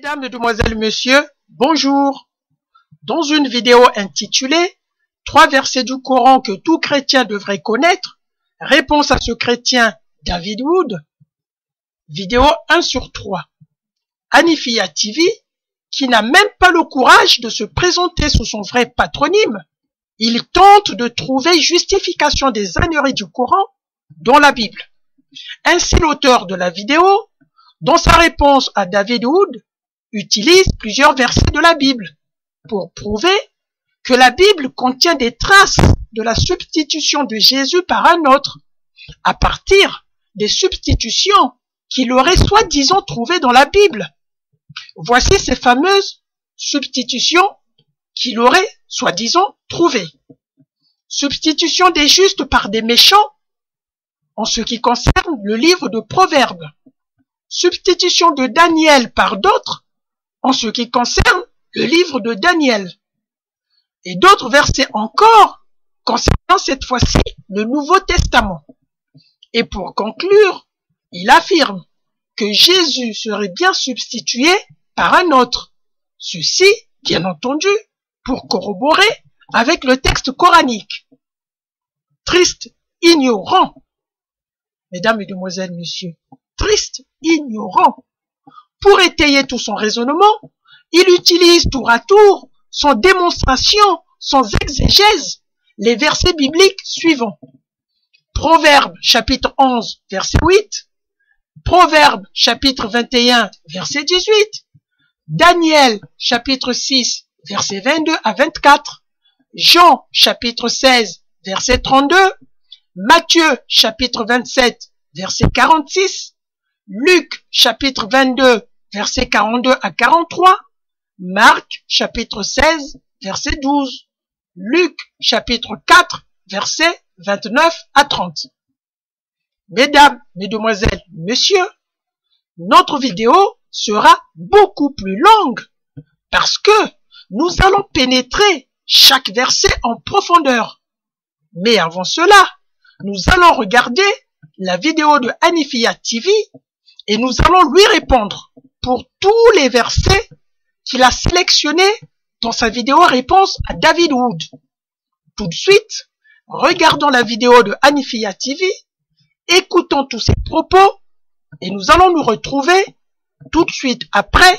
Mesdames, Mesdemoiselles, Messieurs, bonjour. Dans une vidéo intitulée « 3 versets du Coran que tout chrétien devrait connaître », réponse à ce chrétien David Wood, vidéo 1 sur 3. Hanifiyya TV, qui n'a même pas le courage de se présenter sous son vrai patronyme, il tente de trouver justification des âneries du Coran dans la Bible. Ainsi, l'auteur de la vidéo, dans sa réponse à David Wood, utilise plusieurs versets de la Bible pour prouver que la Bible contient des traces de la substitution de Jésus par un autre, à partir des substitutions qu'il aurait soi-disant trouvées dans la Bible. Voici ces fameuses substitutions qu'il aurait soi-disant trouvées. Substitution des justes par des méchants en ce qui concerne le livre de Proverbes. Substitution de Daniel par d'autres en ce qui concerne le livre de Daniel. Et d'autres versets encore concernant cette fois-ci le Nouveau Testament. Et pour conclure, il affirme que Jésus serait bien substitué par un autre. Ceci, bien entendu, pour corroborer avec le texte coranique. Triste, ignorant. Mesdames, Mesdemoiselles, Messieurs, triste, ignorant. Pour étayer tout son raisonnement, il utilise tour à tour, sans démonstration, sans exégèse, les versets bibliques suivants. Proverbes chapitre 11, verset 8. Proverbes chapitre 21, verset 18. Daniel chapitre 6, verset 22 à 24. Jean chapitre 16, verset 32. Matthieu chapitre 27, verset 46. Luc chapitre 22, verset 42 à 43. Marc chapitre 16, verset 12. Luc chapitre 4, verset 29 à 30. Mesdames, Mesdemoiselles, Messieurs, notre vidéo sera beaucoup plus longue parce que nous allons pénétrer chaque verset en profondeur. Mais avant cela, nous allons regarder la vidéo de Hanifiyya TV et nous allons lui répondre pour tous les versets qu'il a sélectionnés dans sa vidéo réponse à David Wood. Tout de suite, regardons la vidéo de Hanifiyya TV, écoutons tous ses propos et nous allons nous retrouver tout de suite après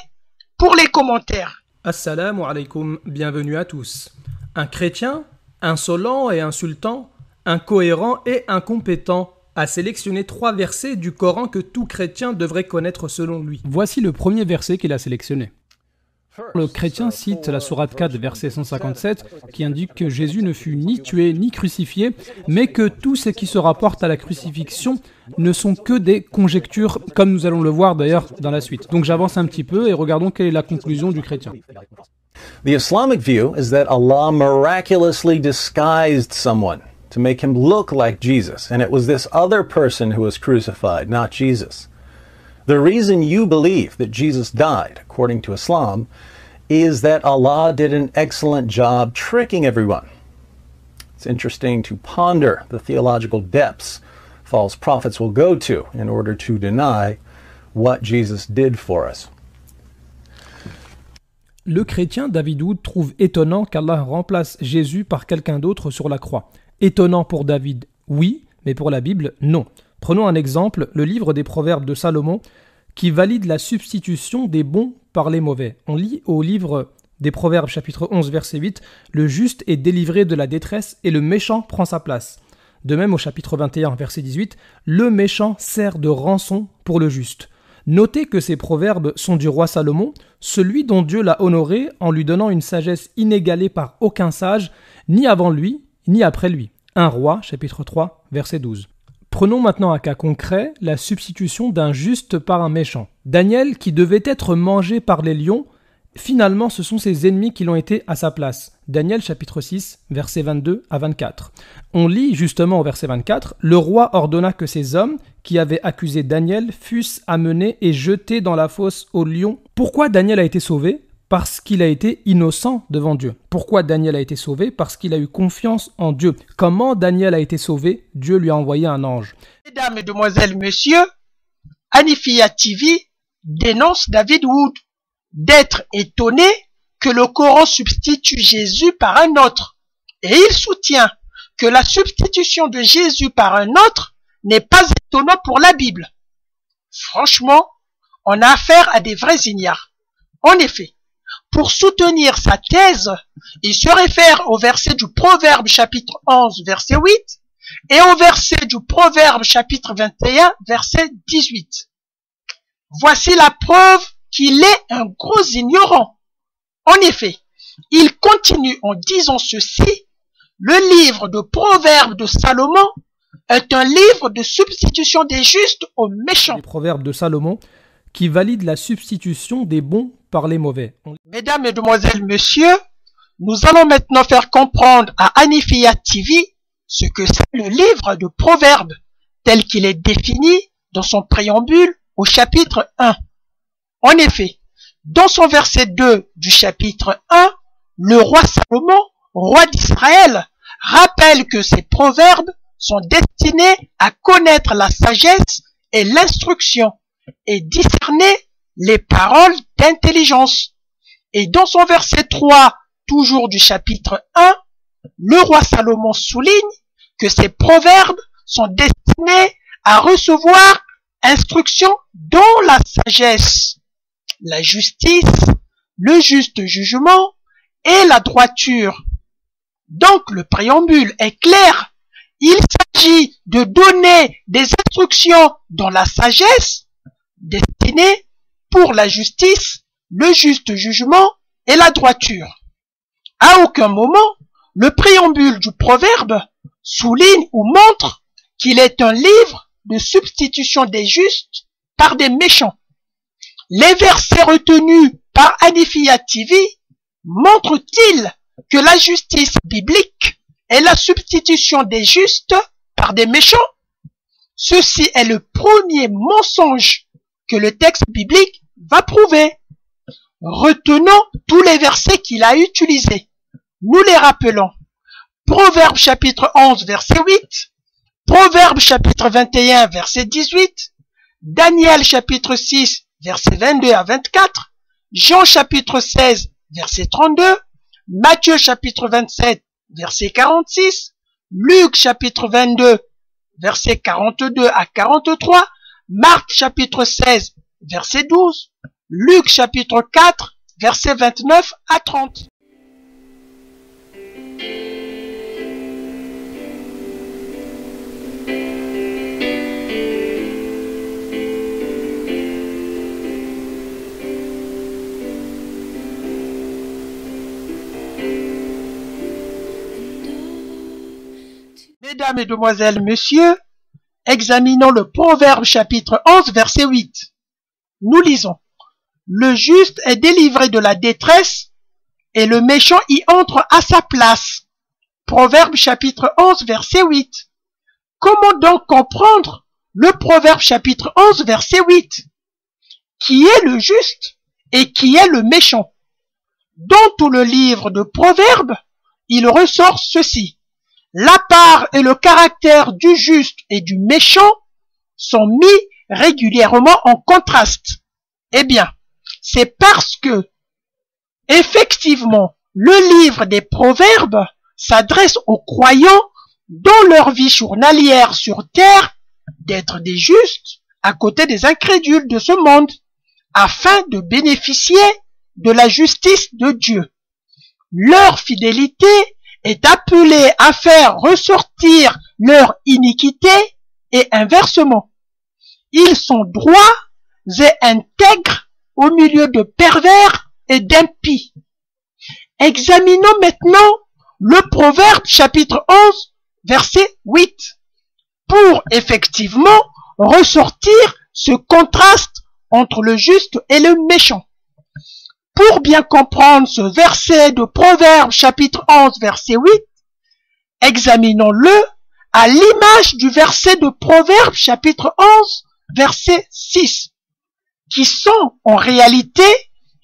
pour les commentaires. Assalamu alaikum, bienvenue à tous. Un chrétien, insolent et insultant, incohérent et incompétent, a sélectionné 3 versets du Coran que tout chrétien devrait connaître selon lui. Voici le premier verset qu'il a sélectionné. Le chrétien cite la sourate 4, verset 157, qui indique que Jésus ne fut ni tué ni crucifié, mais que tout ce qui se rapporte à la crucifixion ne sont que des conjectures, comme nous allons le voir d'ailleurs dans la suite. Donc j'avance un petit peu et regardons quelle est la conclusion du chrétien. The Islamic view is that Allah miraculously disguised someone to make him look like Jesus, and it was this other person who was crucified, not Jesus. The reason you believe that Jesus died, according to Islam, is that Allah did an excellent job tricking everyone. It's interesting to ponder the theological depths false prophets will go to in order to deny what Jesus did for us. Le chrétien David Wood trouve étonnant qu'Allah remplace Jésus par quelqu'un d'autre sur la croix. Étonnant pour David, oui, mais pour la Bible, non. Prenons un exemple, le livre des Proverbes de Salomon, qui valide la substitution des bons par les mauvais. On lit au livre des Proverbes, chapitre 11, verset 8, « Le juste est délivré de la détresse et le méchant prend sa place ». De même au chapitre 21, verset 18, « Le méchant sert de rançon pour le juste ». Notez que ces proverbes sont du roi Salomon, celui dont Dieu l'a honoré en lui donnant une sagesse inégalée par aucun sage, ni avant lui, ni après lui. 1 Roi, chapitre 3, verset 12. Prenons maintenant un cas concret, la substitution d'un juste par un méchant. Daniel, qui devait être mangé par les lions, finalement ce sont ses ennemis qui l'ont été à sa place. Daniel chapitre 6, versets 22 à 24. On lit justement au verset 24, « Le roi ordonna que ces hommes qui avaient accusé Daniel fussent amenés et jetés dans la fosse aux lions. » Pourquoi Daniel a été sauvé ? Parce qu'il a été innocent devant Dieu. Pourquoi Daniel a été sauvé ? Parce qu'il a eu confiance en Dieu. Comment Daniel a été sauvé ? Dieu lui a envoyé un ange. Mesdames, Mesdemoiselles, Messieurs, Hanifiyya TV dénonce David Wood. d'être étonné que le Coran substitue Jésus par un autre, et il soutient que la substitution de Jésus par un autre n'est pas étonnant pour la Bible. Franchement, on a affaire à des vrais ignares. En effet, pour soutenir sa thèse, il se réfère au verset du Proverbe chapitre 11 verset 8 et au verset du Proverbe chapitre 21 verset 18. Voici la preuve qu'il est un gros ignorant. En effet, il continue en disant ceci: le livre de Proverbes de Salomon est un livre de substitution des justes aux méchants. Les Proverbes de Salomon qui valident la substitution des bons par les mauvais. Mesdames, Mesdemoiselles, Messieurs, nous allons maintenant faire comprendre à Hanifiyat TV ce que c'est le livre de Proverbes tel qu'il est défini dans son préambule au chapitre 1. En effet, dans son verset 2 du chapitre 1, le roi Salomon, roi d'Israël, rappelle que ces proverbes sont destinés à connaître la sagesse et l'instruction et discerner les paroles d'intelligence. Et dans son verset 3, toujours du chapitre 1, le roi Salomon souligne que ces proverbes sont destinés à recevoir instruction dans la sagesse, la justice, le juste jugement et la droiture. Donc le préambule est clair. Il s'agit de donner des instructions dans la sagesse, destinées pour la justice, le juste jugement et la droiture. À aucun moment, le préambule du proverbe souligne ou montre qu'il est un livre de substitution des justes par des méchants. Les versets retenus par Hanifiyat TV montrent-ils que la justice biblique est la substitution des justes par des méchants? Ceci est le premier mensonge que le texte biblique va prouver. Retenons tous les versets qu'il a utilisés. Nous les rappelons. Proverbe chapitre 11 verset 8, Proverbe chapitre 21 verset 18, Daniel chapitre 6 verset 22 à 24, Jean chapitre 16 verset 32, Matthieu chapitre 27 verset 46, Luc chapitre 22 verset 42 à 43, Marc chapitre 16 verset 12, Luc chapitre 4 verset 29 à 30. Mesdames, Mesdemoiselles, Messieurs, examinons le Proverbe chapitre 11 verset 8. Nous lisons: le juste est délivré de la détresse et le méchant y entre à sa place. Proverbe chapitre 11 verset 8. Comment donc comprendre le Proverbe chapitre 11 verset 8? Qui est le juste et qui est le méchant? Dans tout le livre de Proverbes, il ressort ceci: la part et le caractère du juste et du méchant sont mis régulièrement en contraste. Eh bien, c'est parce que, effectivement, le livre des Proverbes s'adresse aux croyants dans leur vie journalière sur terre d'être des justes à côté des incrédules de ce monde, afin de bénéficier de la justice de Dieu. Leur fidélité est appelée à faire ressortir leur iniquité et inversement. Ils sont droits et intègres au milieu de pervers et d'impies. Examinons maintenant le Proverbe chapitre 11 verset 8 pour effectivement ressortir ce contraste entre le juste et le méchant. Pour bien comprendre ce verset de Proverbe chapitre 11 verset 8, examinons-le à l'image du verset de Proverbe chapitre 11 verset 6, qui sont en réalité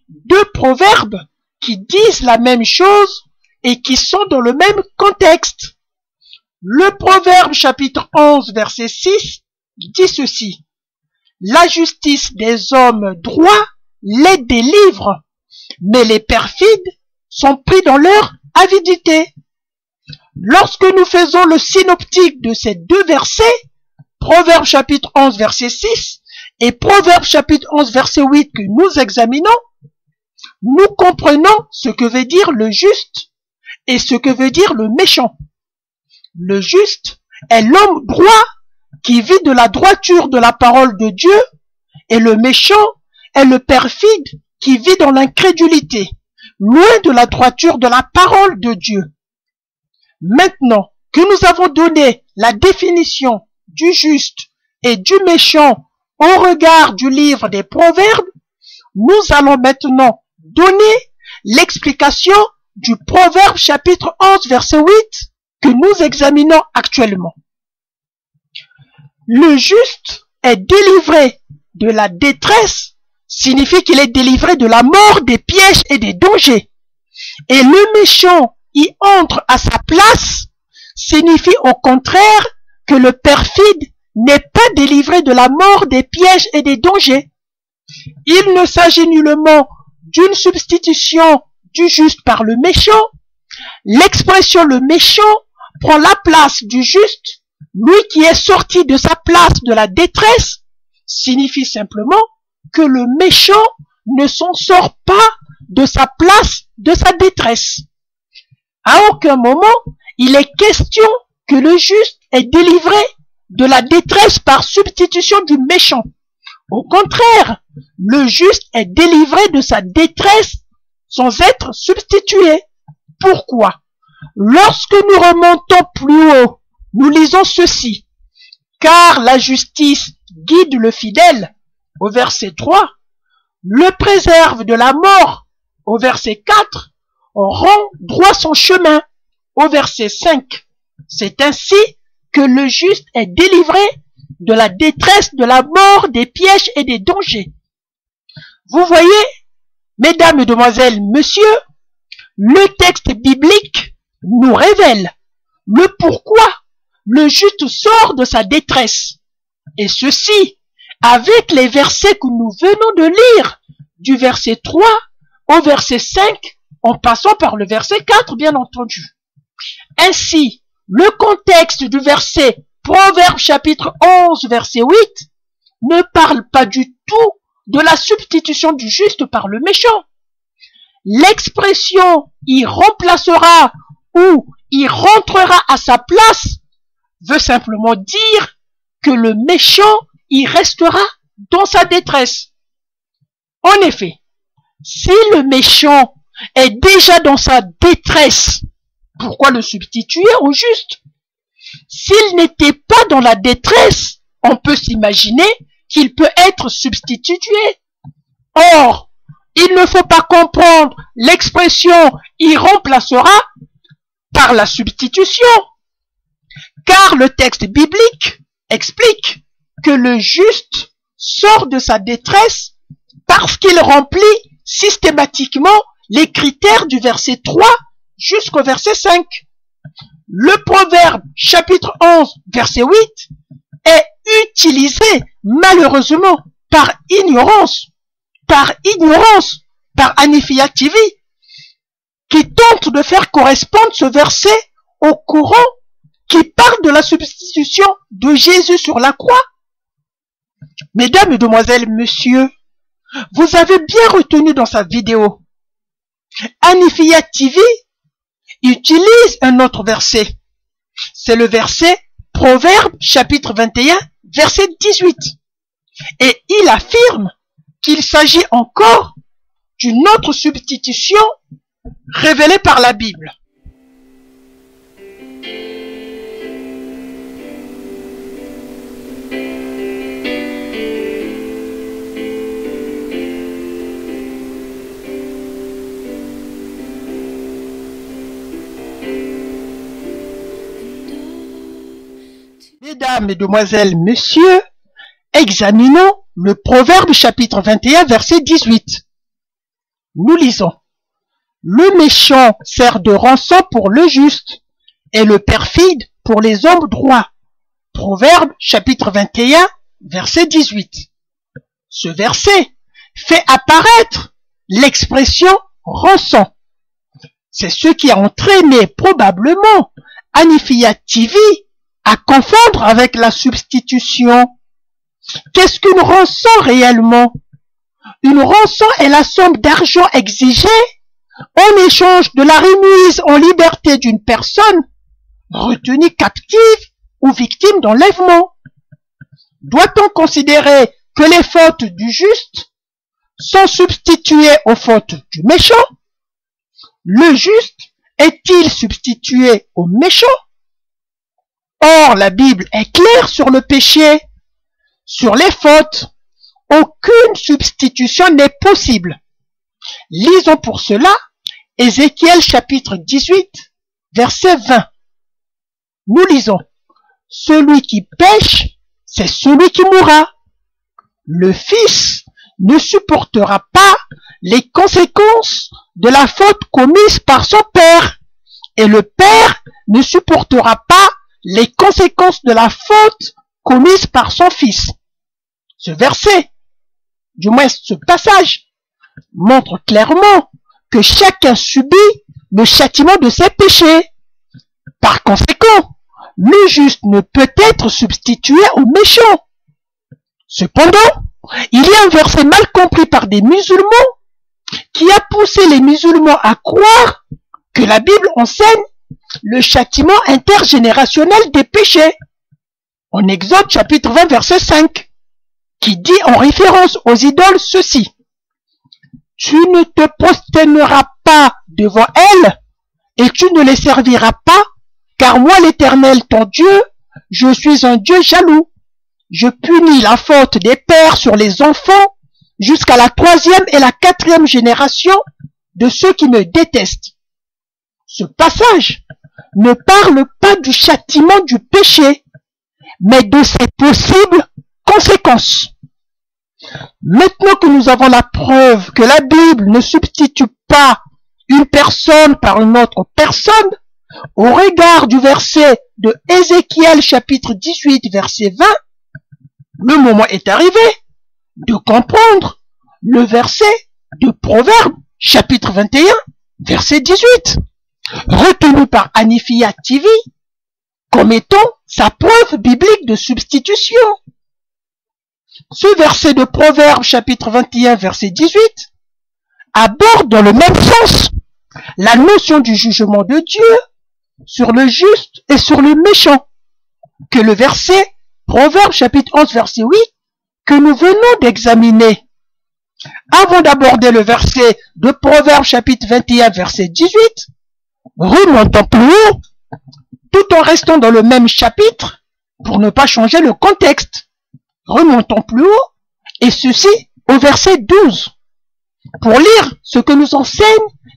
deux proverbes qui disent la même chose et qui sont dans le même contexte. Le Proverbe chapitre 11 verset 6 dit ceci: la justice des hommes droits les délivre, mais les perfides sont pris dans leur avidité. Lorsque nous faisons le synoptique de ces deux versets, Proverbe chapitre 11 verset 6 et Proverbe chapitre 11 verset 8 que nous examinons, nous comprenons ce que veut dire le juste et ce que veut dire le méchant. Le juste est l'homme droit qui vit de la droiture de la parole de Dieu, et le méchant est le perfide qui vit dans l'incrédulité, loin de la droiture de la parole de Dieu. Maintenant que nous avons donné la définition du juste et du méchant au regard du livre des Proverbes, nous allons maintenant donner l'explication du Proverbe chapitre 11 verset 8 que nous examinons actuellement. Le juste est délivré de la détresse, signifie qu'il est délivré de la mort, des pièges et des dangers. Et le méchant y entre à sa place, signifie au contraire que le perfide n'est pas délivré de la mort, des pièges et des dangers. Il ne s'agit nullement d'une substitution du juste par le méchant. L'expression le méchant prend la place du juste. Lui qui est sorti de sa place de la détresse signifie simplement que le méchant ne s'en sort pas de sa place de sa détresse. À aucun moment, il est question que le juste est délivré de la détresse par substitution du méchant. Au contraire, le juste est délivré de sa détresse sans être substitué. Pourquoi? Lorsque nous remontons plus haut, nous lisons ceci. Car la justice guide le fidèle, au verset 3, le préserve de la mort, au verset 4, rend droit son chemin, au verset 5. C'est ainsi que le juste est délivré de la détresse, de la mort, des pièges et des dangers. Vous voyez, mesdames, mesdemoiselles, messieurs, le texte biblique nous révèle le pourquoi le juste sort de sa détresse. Et ceci, avec les versets que nous venons de lire, du verset 3 au verset 5, en passant par le verset 4, bien entendu. Ainsi, le contexte du verset Proverbe chapitre 11, verset 8, ne parle pas du tout de la substitution du juste par le méchant. L'expression « il remplacera » ou « il rentrera à sa place » veut simplement dire que le méchant y restera dans sa détresse. En effet, si le méchant est déjà dans sa détresse, pourquoi le substituer au juste? S'il n'était pas dans la détresse, on peut s'imaginer qu'il peut être substitué. Or, il ne faut pas comprendre l'expression « il remplacera » par la substitution, car le texte biblique explique que le juste sort de sa détresse parce qu'il remplit systématiquement les critères du verset 3 jusqu'au verset 5. Le Proverbe chapitre 11 verset 8 est utilisé malheureusement par ignorance, par Anifia TV, qui tente de faire correspondre ce verset au Coran qui parle de la substitution de Jésus sur la croix. Mesdames, mesdemoiselles, messieurs, vous avez bien retenu dans sa vidéo. Anifia TV utilise un autre verset. C'est le verset Proverbe chapitre 21, verset 18. Et il affirme qu'il s'agit encore d'une autre substitution révélée par la Bible. Mesdames, mesdemoiselles, messieurs, examinons le Proverbe chapitre 21, verset 18. Nous lisons. Le méchant sert de rançon pour le juste, et le perfide pour les hommes droits. Proverbe chapitre 21, verset 18. Ce verset fait apparaître l'expression rançon. C'est ce qui a entraîné probablement Hanifiya TV à confondre avec la substitution. Qu'est-ce qu'une rançon réellement? Une rançon est la somme d'argent exigée en échange de la remise en liberté d'une personne retenue captive ou victime d'enlèvement. Doit-on considérer que les fautes du juste sont substituées aux fautes du méchant? Le juste est-il substitué au méchant? Or, la Bible est claire sur le péché, sur les fautes. Aucune substitution n'est possible. Lisons pour cela Ézéchiel chapitre 18, verset 20. Nous lisons: celui qui pêche, c'est celui qui mourra. Le Fils ne supportera pas les conséquences de la faute commise par son Père, et le Père ne supportera pas les conséquences de la faute commise par son Fils. Ce verset, du moins ce passage, montre clairement que chacun subit le châtiment de ses péchés. Par conséquent, le juste ne peut être substitué au méchant. Cependant, il y a un verset mal compris par des musulmans qui a poussé les musulmans à croire que la Bible enseigne le châtiment intergénérationnel des péchés. En Exode chapitre 20 verset 5, qui dit en référence aux idoles ceci: tu ne te prosterneras pas devant elles et tu ne les serviras pas, car moi l'Éternel ton Dieu, je suis un Dieu jaloux. Je punis la faute des pères sur les enfants jusqu'à la 3e et la 4e génération de ceux qui me détestent. Ce passage ne parle pas du châtiment du péché, mais de ses possibles conséquences. Maintenant que nous avons la preuve que la Bible ne substitue pas une personne par une autre personne, au regard du verset de Ézéchiel chapitre 18 verset 20, le moment est arrivé de comprendre le verset de Proverbes chapitre 21 verset 18, retenu par Hanifiya TV comme étant sa preuve biblique de substitution. Ce verset de Proverbes chapitre 21 verset 18 aborde dans le même sens la notion du jugement de Dieu sur le juste et sur le méchant que le verset Proverbes chapitre 11 verset 8 que nous venons d'examiner. Avant d'aborder le verset de Proverbes chapitre 21 verset 18, remontons plus haut, tout en restant dans le même chapitre pour ne pas changer le contexte. Remontons plus haut, et ceci au verset 12, pour lire ce que nous enseigne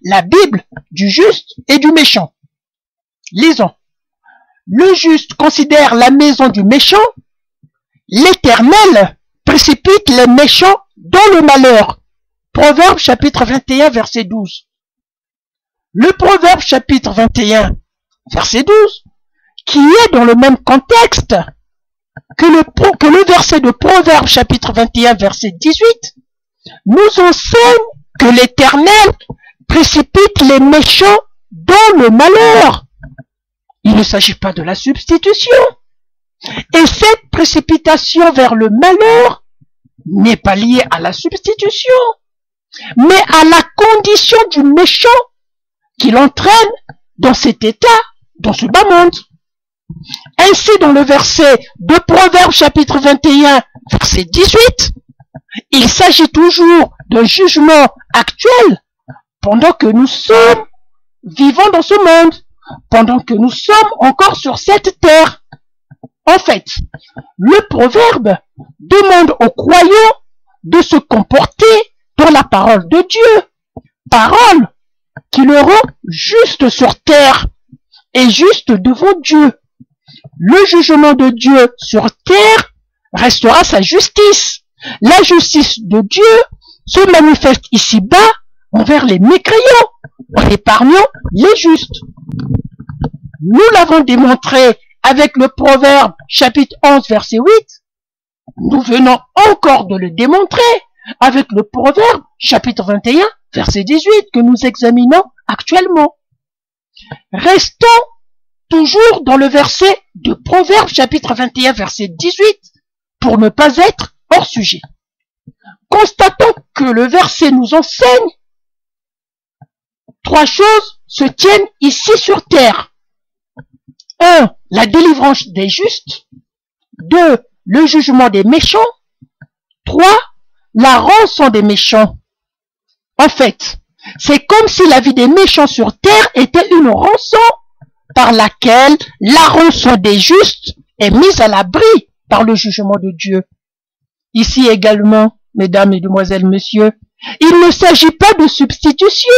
la Bible du juste et du méchant. Lisons. Le juste considère la maison du méchant, l'Éternel précipite les méchants dans le malheur. Proverbe chapitre 21 verset 12. Le Proverbe chapitre 21 verset 12, qui est dans le même contexte que le verset de Proverbe chapitre 21 verset 18, nous enseigne que l'Éternel précipite les méchants dans le malheur. Il ne s'agit pas de la substitution. Et cette précipitation vers le malheur n'est pas liée à la substitution, mais à la condition du méchant qui l'entraîne dans cet état, dans ce bas monde. Ainsi, dans le verset de Proverbes chapitre 21, verset 18, il s'agit toujours d'un jugement actuel pendant que nous sommes vivants dans ce monde, pendant que nous sommes encore sur cette terre. En fait, le proverbe demande aux croyants de se comporter dans la parole de Dieu, parole qui le rend juste sur terre et juste devant Dieu. Le jugement de Dieu sur terre restera sa justice. La justice de Dieu se manifeste ici-bas envers les mécréants, en épargnant les justes. Nous l'avons démontré avec le Proverbe chapitre 11 verset 8. Nous venons encore de le démontrer avec le Proverbe chapitre 21 verset 18 que nous examinons actuellement. Restons toujours dans le verset de Proverbes chapitre 21 verset 18 pour ne pas être hors sujet. Constatons que le verset nous enseigne 3 choses se tiennent ici sur terre. 1. La délivrance des justes. 2. Le jugement des méchants. 3. La rançon des méchants. En fait, c'est comme si la vie des méchants sur terre était une rançon par laquelle la rançon des justes est mise à l'abri par le jugement de Dieu. Ici également, mesdames, mesdemoiselles, messieurs, il ne s'agit pas de substitution.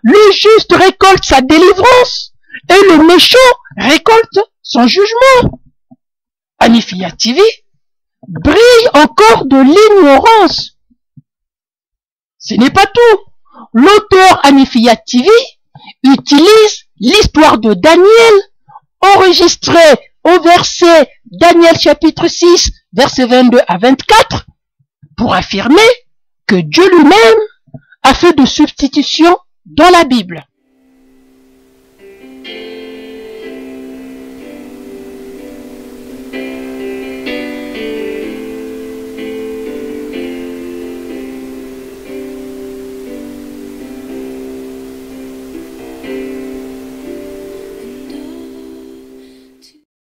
Le juste récolte sa délivrance et le méchant récolte son jugement. Hanifiyya TV brille encore de l'ignorance. Ce n'est pas tout. L'auteur Hanifiyya TV utilise l'histoire de Daniel enregistrée au verset Daniel chapitre 6, versets 22 à 24 pour affirmer que Dieu lui-même a fait de substitution dans la Bible.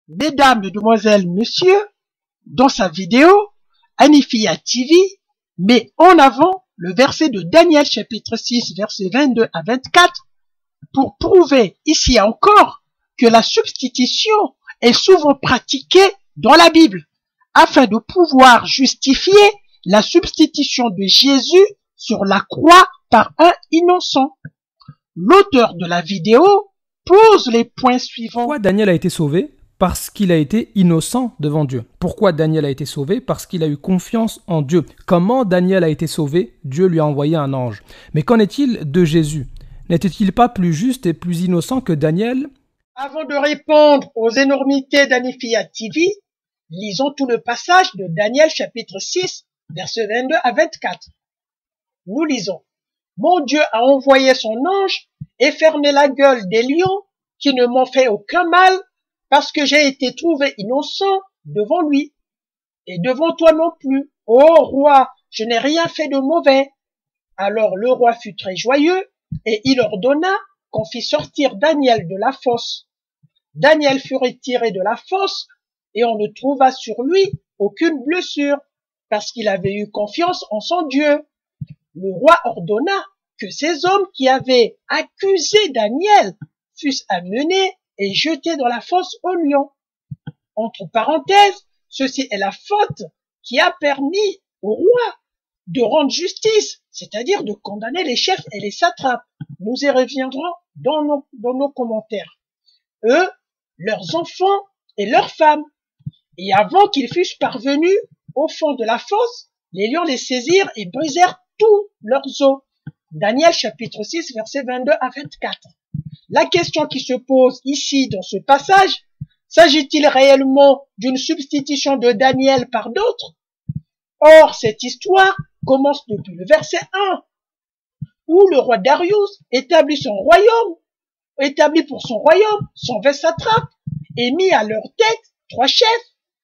Mesdames, mesdemoiselles, messieurs, dans sa vidéo, Hanifiyya TV met en avant le verset de Daniel chapitre 6, versets 22 à 24 pour prouver ici encore que la substitution est souvent pratiquée dans la Bible afin de pouvoir justifier la substitution de Jésus sur la croix par un innocent. L'auteur de la vidéo pose les points suivants. Pourquoi Daniel a été sauvé? Parce qu'il a été innocent devant Dieu. Pourquoi Daniel a été sauvé? Parce qu'il a eu confiance en Dieu. Comment Daniel a été sauvé? Dieu lui a envoyé un ange. Mais qu'en est-il de Jésus? N'était-il pas plus juste et plus innocent que Daniel? Avant de répondre aux énormités d'Hanifiyya TV, lisons tout le passage de Daniel chapitre 6, versets 22 à 24. Nous lisons. Mon Dieu a envoyé son ange et fermé la gueule des lions qui ne m'ont fait aucun mal, parce que j'ai été trouvé innocent devant lui, et devant toi non plus. Ô roi, je n'ai rien fait de mauvais. Alors le roi fut très joyeux, et il ordonna qu'on fît sortir Daniel de la fosse. Daniel fut retiré de la fosse, et on ne trouva sur lui aucune blessure, parce qu'il avait eu confiance en son Dieu. Le roi ordonna que ces hommes qui avaient accusé Daniel fussent amenés et jeté dans la fosse aux lions. Entre parenthèses, ceci est la faute qui a permis au roi de rendre justice, c'est-à-dire de condamner les chefs et les satrapes. Nous y reviendrons dans nos commentaires. Eux, leurs enfants et leurs femmes. Et avant qu'ils fussent parvenus au fond de la fosse, les lions les saisirent et brisèrent tous leurs os. Daniel chapitre 6, versets 22 à 24. La question qui se pose ici dans ce passage, s'agit-il réellement d'une substitution de Daniel par d'autres? Or, cette histoire commence depuis le verset 1, où le roi Darius établit pour son royaume 120 satrapes et mit à leur tête 3 chefs,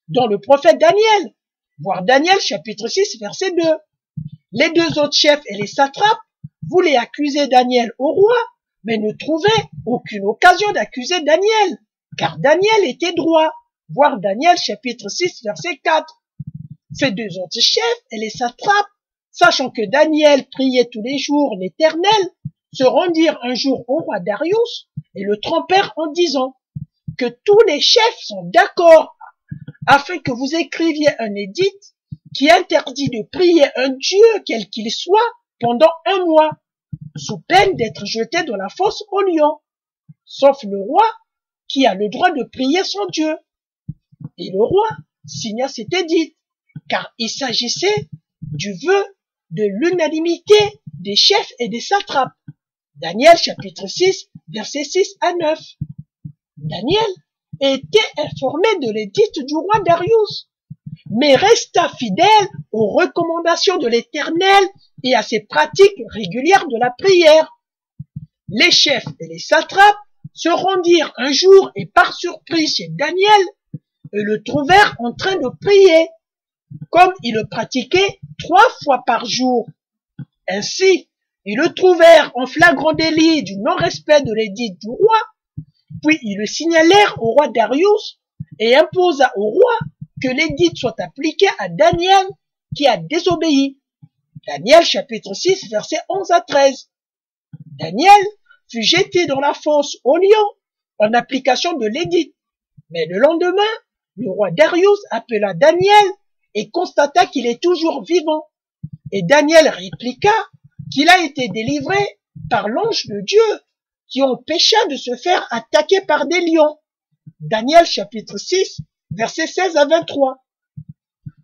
dont le prophète Daniel. Voir Daniel chapitre 6, verset 2. Les 2 autres chefs et les satrapes voulaient accuser Daniel au roi, mais ne trouvaient aucune occasion d'accuser Daniel, car Daniel était droit. Voir Daniel chapitre 6, verset 4. Ces 2 autres chefs et les satrapes, sachant que Daniel priait tous les jours l'Éternel, se rendirent un jour au roi Darius et le trompèrent en disant que tous les chefs sont d'accord afin que vous écriviez un édit qui interdit de prier un Dieu quel qu'il soit pendant 1 mois, sous peine d'être jeté dans la fosse aux lions, sauf le roi qui a le droit de prier son Dieu. Et le roi signa cet édit, car il s'agissait du vœu de l'unanimité des chefs et des satrapes. Daniel chapitre 6, versets 6 à 9. Daniel était informé de l'édit du roi Darius, mais resta fidèle aux recommandations de l'Éternel et à ses pratiques régulières de la prière. Les chefs et les satrapes se rendirent un jour et par surprise chez Daniel et le trouvèrent en train de prier, comme il le pratiquait 3 fois par jour. Ainsi, ils le trouvèrent en flagrant délit du non-respect de l'édit du roi, puis ils le signalèrent au roi Darius et imposa au roi que l'édit soit appliqué à Daniel qui a désobéi. Daniel chapitre 6 versets 11 à 13. Daniel fut jeté dans la fosse aux lions en application de l'édit. Mais le lendemain, le roi Darius appela Daniel et constata qu'il est toujours vivant. Et Daniel répliqua qu'il a été délivré par l'ange de Dieu qui empêcha de se faire attaquer par des lions. Daniel chapitre 6 versets 16 à 23.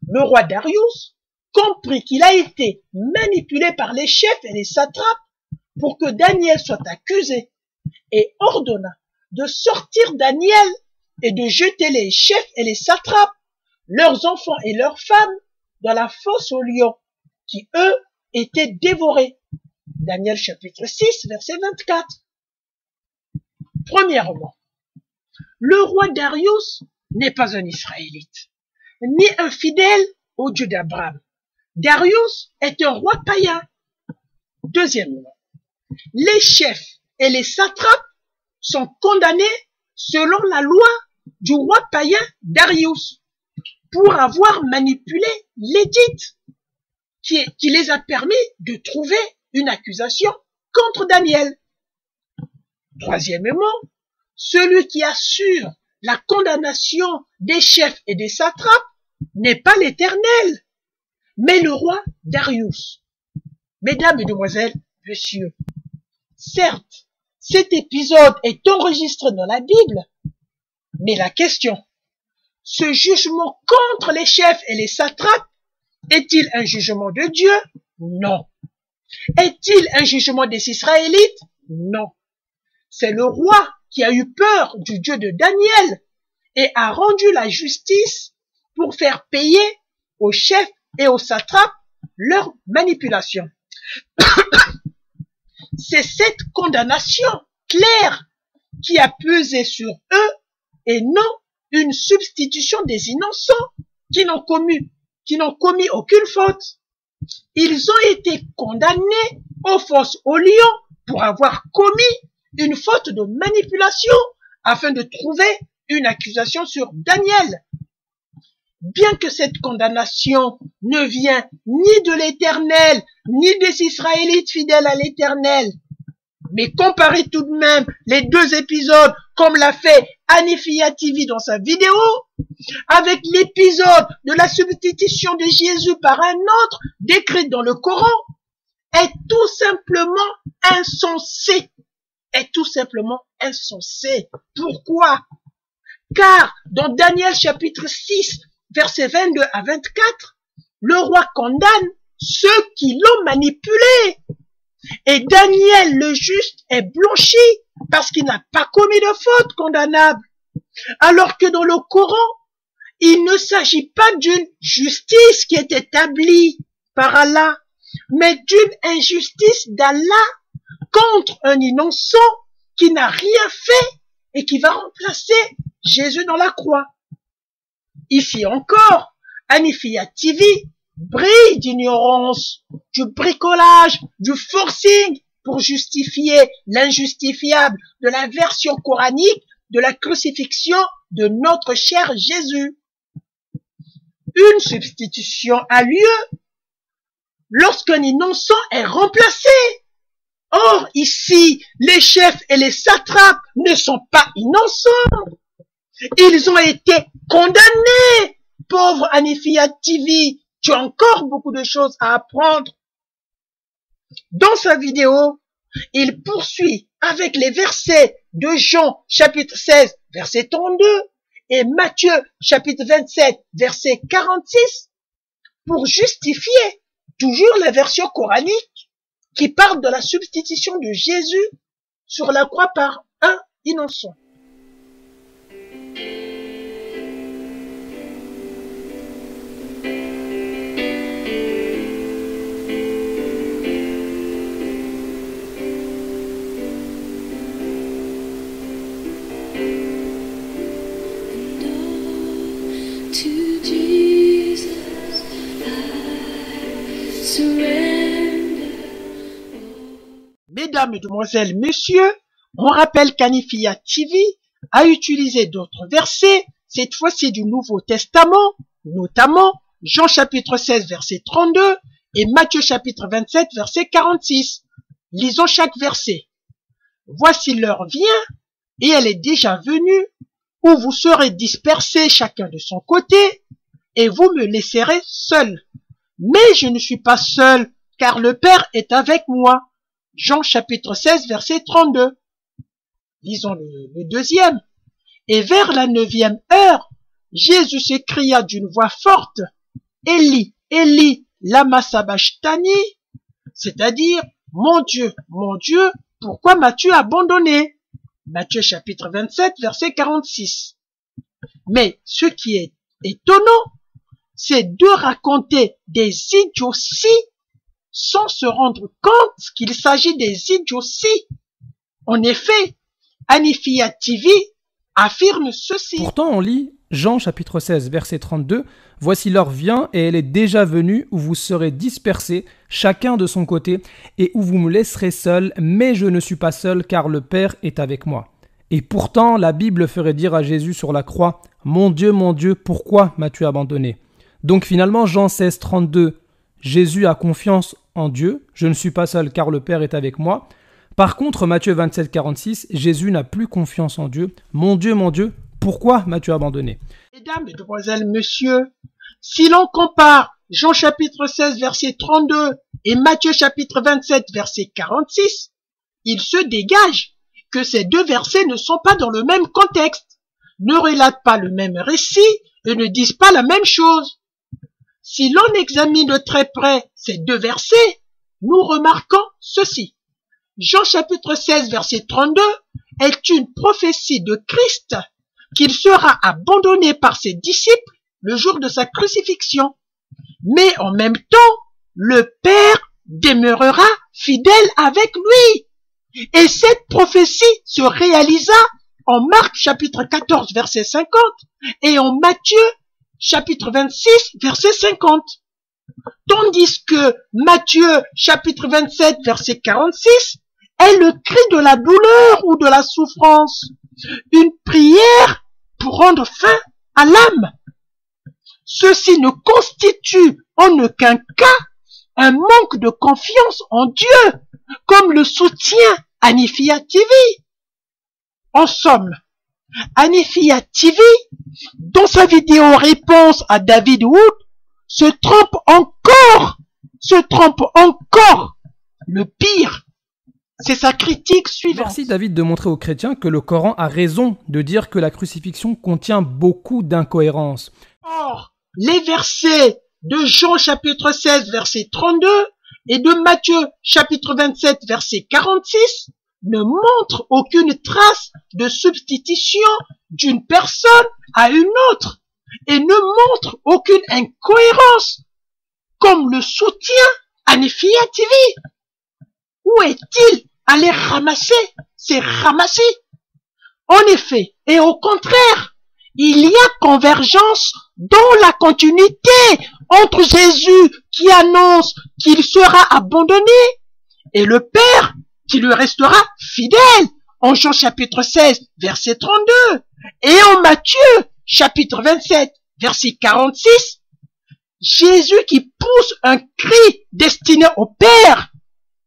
Le roi Darius comprit qu'il a été manipulé par les chefs et les satrapes pour que Daniel soit accusé et ordonna de sortir Daniel et de jeter les chefs et les satrapes, leurs enfants et leurs femmes dans la fosse aux lions qui, eux, étaient dévorés. Daniel chapitre 6 verset 24. Premièrement, le roi Darius n'est pas un Israélite, ni un fidèle au Dieu d'Abraham. Darius est un roi païen. Deuxièmement, les chefs et les satrapes sont condamnés selon la loi du roi païen Darius pour avoir manipulé l'édit qui les a permis de trouver une accusation contre Daniel. Troisièmement, celui qui assure la condamnation des chefs et des satrapes n'est pas l'Éternel, mais le roi Darius. Mesdames, Mesdemoiselles, Messieurs, certes, cet épisode est enregistré dans la Bible, mais la question, ce jugement contre les chefs et les satrapes, est-il un jugement de Dieu? Non. Est-il un jugement des Israélites? Non. C'est le roi qui a eu peur du Dieu de Daniel et a rendu la justice pour faire payer aux chefs et aux satrapes leur manipulation. C'est cette condamnation claire qui a pesé sur eux et non une substitution des innocents qui n'ont commis aucune faute. Ils ont été condamnés aux fosses aux lions pour avoir commis une faute de manipulation afin de trouver une accusation sur Daniel. Bien que cette condamnation ne vient ni de l'Éternel, ni des Israélites fidèles à l'Éternel, mais comparez tout de même les deux épisodes comme l'a fait Anifia TV dans sa vidéo, avec l'épisode de la substitution de Jésus par un autre décrit dans le Coran, est tout simplement insensé. Est tout simplement insensé. Pourquoi? Car dans Daniel chapitre 6, versets 22 à 24, le roi condamne ceux qui l'ont manipulé. Et Daniel le juste est blanchi parce qu'il n'a pas commis de faute condamnable. Alors que dans le Coran, il ne s'agit pas d'une justice qui est établie par Allah, mais d'une injustice d'Allah contre un innocent qui n'a rien fait et qui va remplacer Jésus dans la croix. Ici encore, Anifia TV brille d'ignorance, du bricolage, du forcing pour justifier l'injustifiable de la version coranique de la crucifixion de notre cher Jésus. Une substitution a lieu lorsqu'un innocent est remplacé. Or, ici, les chefs et les satrapes ne sont pas innocents. Ils ont été condamnés. Pauvre Anifia TV, tu as encore beaucoup de choses à apprendre. Dans sa vidéo, il poursuit avec les versets de Jean chapitre 16, verset 32 et Matthieu chapitre 27, verset 46 pour justifier toujours la version coranique qui parle de la substitution de Jésus sur la croix par un innocent. Mesdames, Mesdemoiselles, Messieurs, on rappelle qu'Anifia TV a utilisé d'autres versets, cette fois-ci du Nouveau Testament, notamment Jean chapitre 16, verset 32 et Matthieu chapitre 27, verset 46. Lisons chaque verset. Voici l'heure vient, et elle est déjà venue, où vous serez dispersés chacun de son côté, et vous me laisserez seul. Mais je ne suis pas seul, car le Père est avec moi. Jean chapitre 16, verset 32. Lisons le deuxième. Et vers la 9e heure, Jésus s'écria d'une voix forte, Élie, Élie, lama sabachthani, c'est-à-dire, mon Dieu, pourquoi m'as-tu abandonné? Matthieu chapitre 27, verset 46. Mais ce qui est étonnant, c'est de raconter des idioties sans se rendre compte qu'il s'agit des idioties. En effet, Anifia TV affirme ceci. Pourtant, on lit Jean chapitre 16, verset 32, « Voici l'heure vient et elle est déjà venue où vous serez dispersés, chacun de son côté, et où vous me laisserez seul, mais je ne suis pas seul car le Père est avec moi. » Et pourtant, la Bible ferait dire à Jésus sur la croix, « Mon Dieu, pourquoi m'as-tu abandonné ?» Donc finalement, Jean 16, 32, Jésus a confiance en Dieu, « Je ne suis pas seul car le Père est avec moi. » Par contre, Matthieu 27, 46, Jésus n'a plus confiance en Dieu. « Mon Dieu, pourquoi m'as-tu abandonné ?» Mesdames, Mesdemoiselles, Messieurs, si l'on compare Jean chapitre 16, verset 32 et Matthieu chapitre 27, verset 46, il se dégage que ces deux versets ne sont pas dans le même contexte, ne relatent pas le même récit et ne disent pas la même chose. Si l'on examine de très près ces deux versets, nous remarquons ceci. Jean chapitre 16, verset 32 est une prophétie de Christ qu'il sera abandonné par ses disciples le jour de sa crucifixion. Mais en même temps, le Père demeurera fidèle avec lui. Et cette prophétie se réalisa en Marc chapitre 14, verset 50 et en Matthieu chapitre 26, verset 50. Tandis que Matthieu chapitre 27, verset 46 est le cri de la douleur ou de la souffrance, une prière pour rendre fin à l'âme. Ceci ne constitue en aucun cas un manque de confiance en Dieu, comme le soutient Anifia TV. En somme, Anifia TV, dans sa vidéo réponse à David Wood, se trompe encore. Le pire, c'est sa critique suivante. Merci David de montrer aux chrétiens que le Coran a raison de dire que la crucifixion contient beaucoup d'incohérences. Or, les versets de Jean chapitre 16 verset 32 et de Matthieu chapitre 27 verset 46 ne montrent aucune trace de substitution d'une personne à une autre et ne montrent aucune incohérence, comme le soutient Anifia TV. Où est-il allé ramasser ces ramassis? En effet, et au contraire, il y a convergence dans la continuité entre Jésus qui annonce qu'il sera abandonné et le Père qui lui restera fidèle en Jean chapitre 16 verset 32 et en Matthieu chapitre 27 verset 46, Jésus qui pousse un cri destiné au Père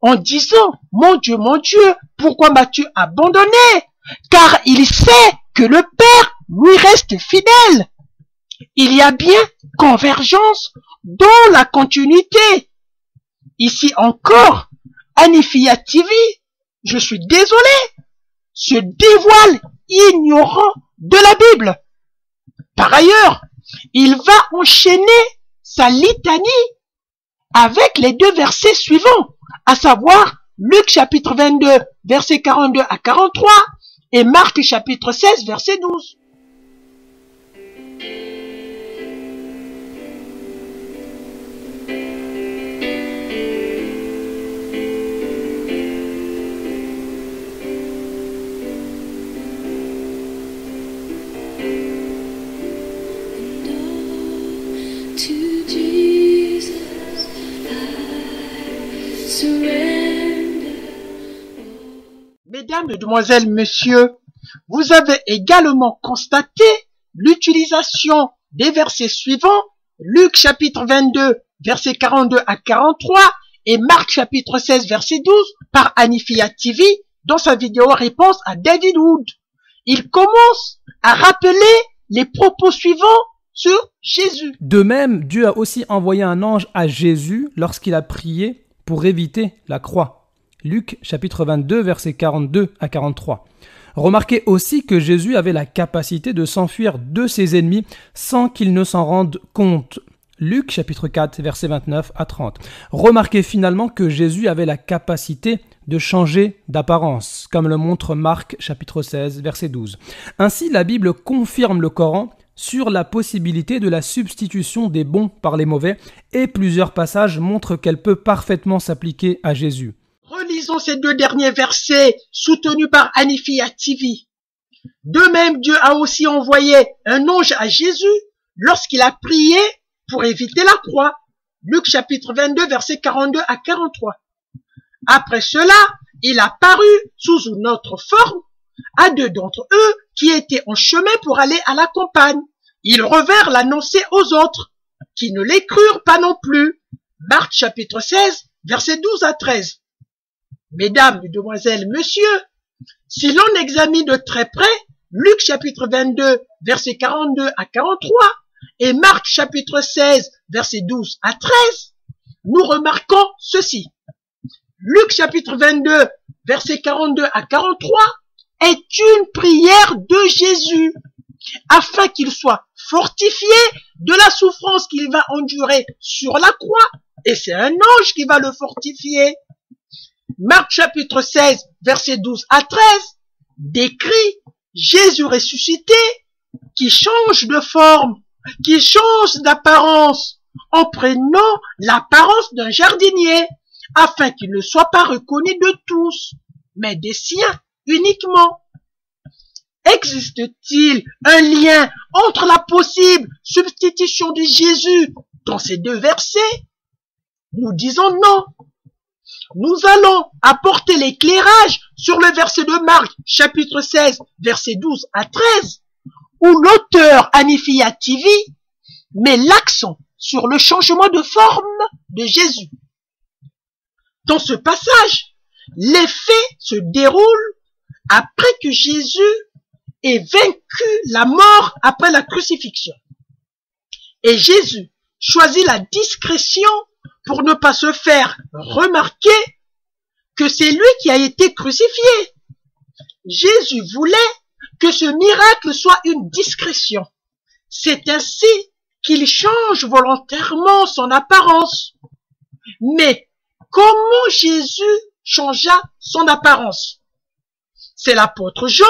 en disant « Mon Dieu, pourquoi m'as-tu abandonné ?» Car il sait que le Père lui reste fidèle. Il y a bien convergence dans la continuité. Ici encore, Anifia TV, je suis désolé, se dévoile ignorant de la Bible. Par ailleurs, il va enchaîner sa litanie avec les deux versets suivants, à savoir Luc chapitre 22, versets 42 à 43 et Marc chapitre 16, verset 12. Mesdames, Mesdemoiselles, Messieurs, vous avez également constaté l'utilisation des versets suivants, Luc chapitre 22, versets 42 à 43 et Marc chapitre 16, verset 12 par Anifia TV dans sa vidéo réponse à David Wood. Il commence à rappeler les propos suivants sur Jésus. De même, Dieu a aussi envoyé un ange à Jésus lorsqu'il a prié pour éviter la croix. Luc chapitre 22, versets 42 à 43. Remarquez aussi que Jésus avait la capacité de s'enfuir de ses ennemis sans qu'ils ne s'en rendent compte. Luc chapitre 4, versets 29 à 30. Remarquez finalement que Jésus avait la capacité de changer d'apparence, comme le montre Marc chapitre 16, verset 12. Ainsi, la Bible confirme le Coran sur la possibilité de la substitution des bons par les mauvais, et plusieurs passages montrent qu'elle peut parfaitement s'appliquer à Jésus. Relisons ces deux derniers versets soutenus par Anifia TV. De même, Dieu a aussi envoyé un ange à Jésus lorsqu'il a prié pour éviter la croix. Luc chapitre 22, versets 42 à 43. Après cela, il a paru sous une autre forme à deux d'entre eux qui étaient en chemin pour aller à la campagne. Ils revinrent l'annoncer aux autres, qui ne les crurent pas non plus. Marc chapitre 16, versets 12 à 13. Mesdames, Mesdemoiselles, Messieurs, si l'on examine de très près Luc chapitre 22, versets 42 à 43 et Marc chapitre 16, versets 12 à 13, nous remarquons ceci. Luc chapitre 22, versets 42 à 43 est une prière de Jésus afin qu'il soit fortifié de la souffrance qu'il va endurer sur la croix, et c'est un ange qui va le fortifier. Marc chapitre 16, versets 12 à 13 décrit Jésus ressuscité qui change de forme, qui change d'apparence en prenant l'apparence d'un jardinier afin qu'il ne soit pas reconnu de tous, mais des siens uniquement. Existe-t-il un lien entre la possible substitution de Jésus dans ces deux versets? Nous disons non. Nous allons apporter l'éclairage sur le verset de Marc, chapitre 16, versets 12 à 13, où l'auteur Anifia TV met l'accent sur le changement de forme de Jésus. Dans ce passage, les faits se déroulent après que Jésus ait vaincu la mort après la crucifixion. Et Jésus choisit la discrétion pour ne pas se faire remarquer que c'est lui qui a été crucifié. Jésus voulait que ce miracle soit une discrétion. C'est ainsi qu'il change volontairement son apparence. Mais comment Jésus changea son apparence? C'est l'apôtre Jean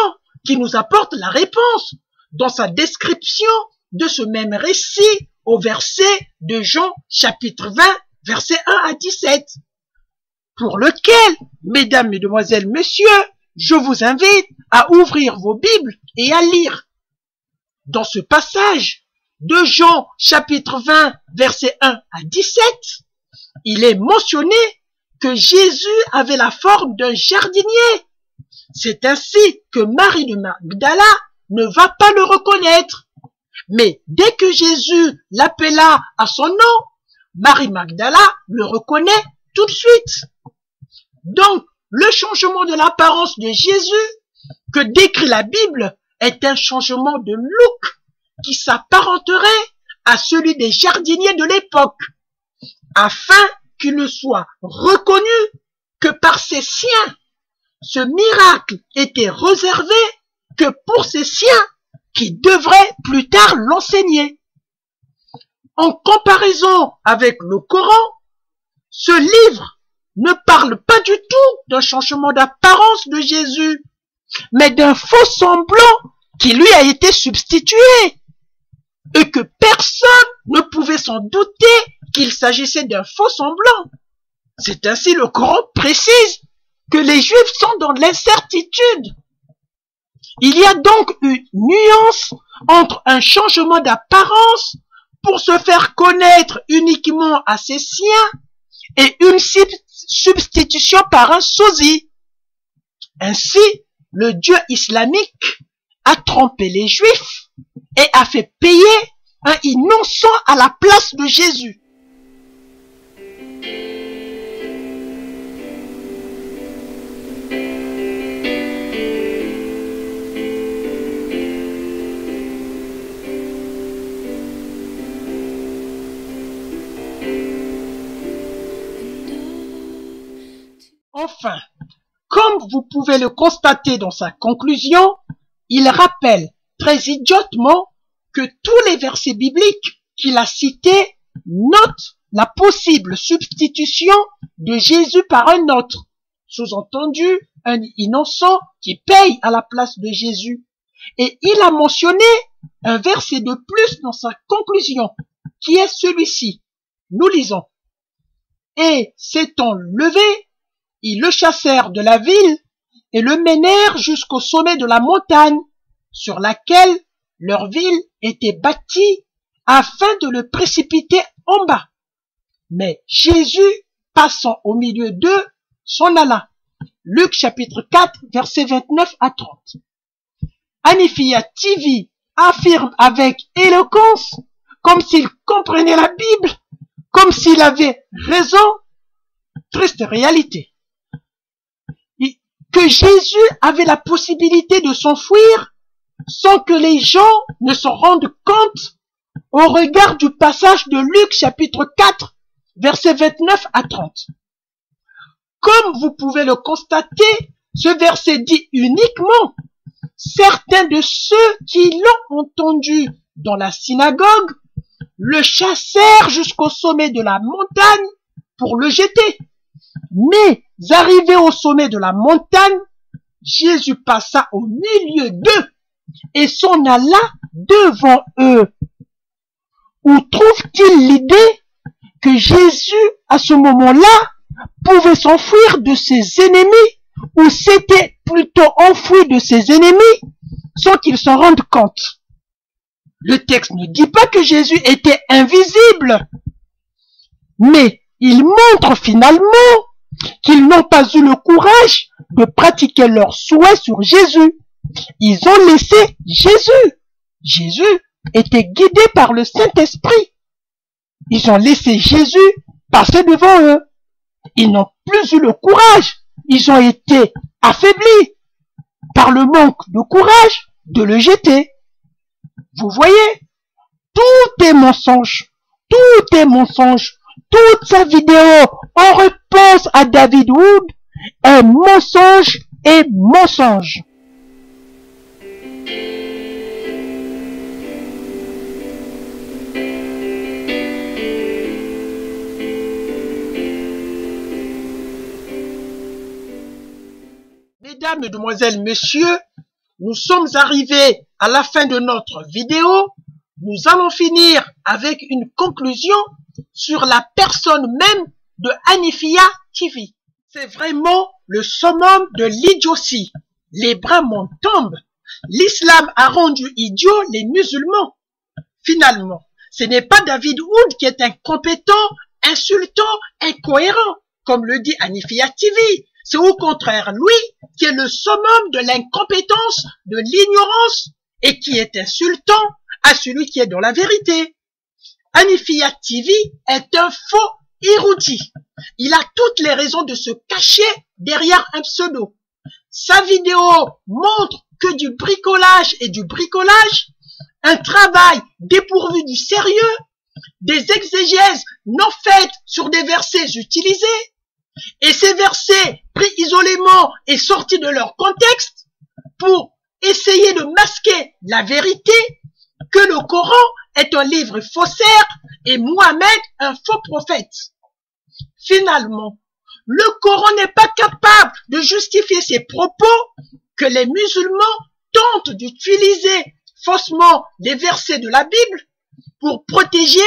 qui nous apporte la réponse dans sa description de ce même récit au verset de Jean chapitre 20, versets 1 à 17, pour lequel, mesdames, mesdemoiselles, messieurs, je vous invite à ouvrir vos Bibles et à lire. Dans ce passage de Jean chapitre 20, versets 1 à 17, il est mentionné que Jésus avait la forme d'un jardinier. C'est ainsi que Marie de Magdala ne va pas le reconnaître. Mais dès que Jésus l'appela à son nom, Marie Magdala le reconnaît tout de suite. Donc, le changement de l'apparence de Jésus que décrit la Bible est un changement de look qui s'apparenterait à celui des jardiniers de l'époque, afin qu'il ne soit reconnu que par ses siens. Ce miracle était réservé que pour ses siens qui devraient plus tard l'enseigner. En comparaison avec le Coran, ce livre ne parle pas du tout d'un changement d'apparence de Jésus, mais d'un faux semblant qui lui a été substitué, et que personne ne pouvait s'en douter qu'il s'agissait d'un faux semblant. C'est ainsi le Coran précise que les Juifs sont dans l'incertitude. Il y a donc une nuance entre un changement d'apparence pour se faire connaître uniquement à ses siens et une substitution par un sosie. Ainsi, le Dieu islamique a trompé les Juifs et a fait payer un innocent à la place de Jésus. Enfin, comme vous pouvez le constater dans sa conclusion, il rappelle très idiotement que tous les versets bibliques qu'il a cités notent la possible substitution de Jésus par un autre, sous-entendu un innocent qui paye à la place de Jésus. Et il a mentionné un verset de plus dans sa conclusion, qui est celui-ci. Nous lisons. « Et s'étant levés, ils le chassèrent de la ville et le menèrent jusqu'au sommet de la montagne sur laquelle leur ville était bâtie afin de le précipiter en bas. Mais Jésus, passant au milieu d'eux, s'en alla. » Luc chapitre 4, versets 29 à 30. Hanifiyat TV affirme avec éloquence, comme s'il comprenait la Bible, comme s'il avait raison, triste réalité, que Jésus avait la possibilité de s'enfuir sans que les gens ne s'en rendent compte au regard du passage de Luc chapitre 4, versets 29 à 30. Comme vous pouvez le constater, ce verset dit uniquement certains de ceux qui l'ont entendu dans la synagogue le chassèrent jusqu'au sommet de la montagne pour le jeter. Mais arrivé au sommet de la montagne, Jésus passa au milieu d'eux et s'en alla devant eux. Où trouve-t-il l'idée que Jésus, à ce moment-là, pouvait s'enfuir de ses ennemis ou s'était plutôt enfoui de ses ennemis sans qu'ils s'en rendent compte? Le texte ne dit pas que Jésus était invisible, mais il montre finalement qu'ils n'ont pas eu le courage de pratiquer leurs souhaits sur Jésus. Ils ont laissé Jésus. Jésus était guidé par le Saint-Esprit. Ils ont laissé Jésus passer devant eux. Ils n'ont plus eu le courage. Ils ont été affaiblis par le manque de courage de le jeter. Vous voyez, tout est mensonge. Tout est mensonge. Toute sa vidéo en réponse à David Wood est mensonge et mensonge. Mesdames, Mesdemoiselles, Messieurs, nous sommes arrivés à la fin de notre vidéo. Nous allons finir avec une conclusion sur la personne même de Hanifiyat TV. C'est vraiment le summum de l'idiotie. Les bras m'en tombent. L'islam a rendu idiots les musulmans. Finalement, ce n'est pas David Wood qui est incompétent, insultant, incohérent, comme le dit Hanifiyat TV. C'est au contraire lui qui est le summum de l'incompétence, de l'ignorance et qui est insultant à celui qui est dans la vérité. Hanifiyat TV est un faux érudit. Il a toutes les raisons de se cacher derrière un pseudo. Sa vidéo montre que du bricolage et du bricolage, un travail dépourvu du sérieux, des exégèses non faites sur des versets utilisés, et ces versets pris isolément et sortis de leur contexte pour essayer de masquer la vérité que le Coran est un livre faussaire et Mohammed un faux prophète. Finalement, le Coran n'est pas capable de justifier ces propos que les musulmans tentent d'utiliser faussement les versets de la Bible pour protéger,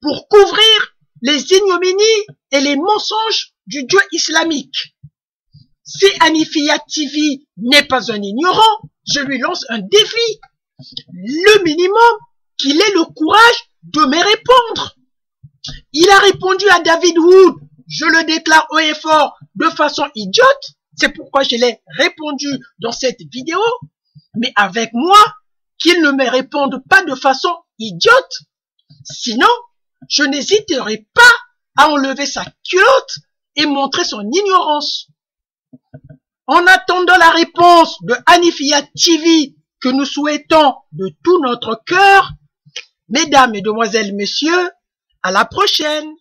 pour couvrir les ignominies et les mensonges du Dieu islamique. Si Hanifiyat TV n'est pas un ignorant, je lui lance un défi. Le minimum, qu'il ait le courage de me répondre. Il a répondu à David Wood, je le déclare haut et fort, de façon idiote. C'est pourquoi je l'ai répondu dans cette vidéo, mais avec moi, qu'il ne me réponde pas de façon idiote. Sinon, je n'hésiterai pas à enlever sa culotte et montrer son ignorance. En attendant la réponse de Hanifia TV que nous souhaitons de tout notre cœur, mesdames, mesdemoiselles, messieurs, à la prochaine.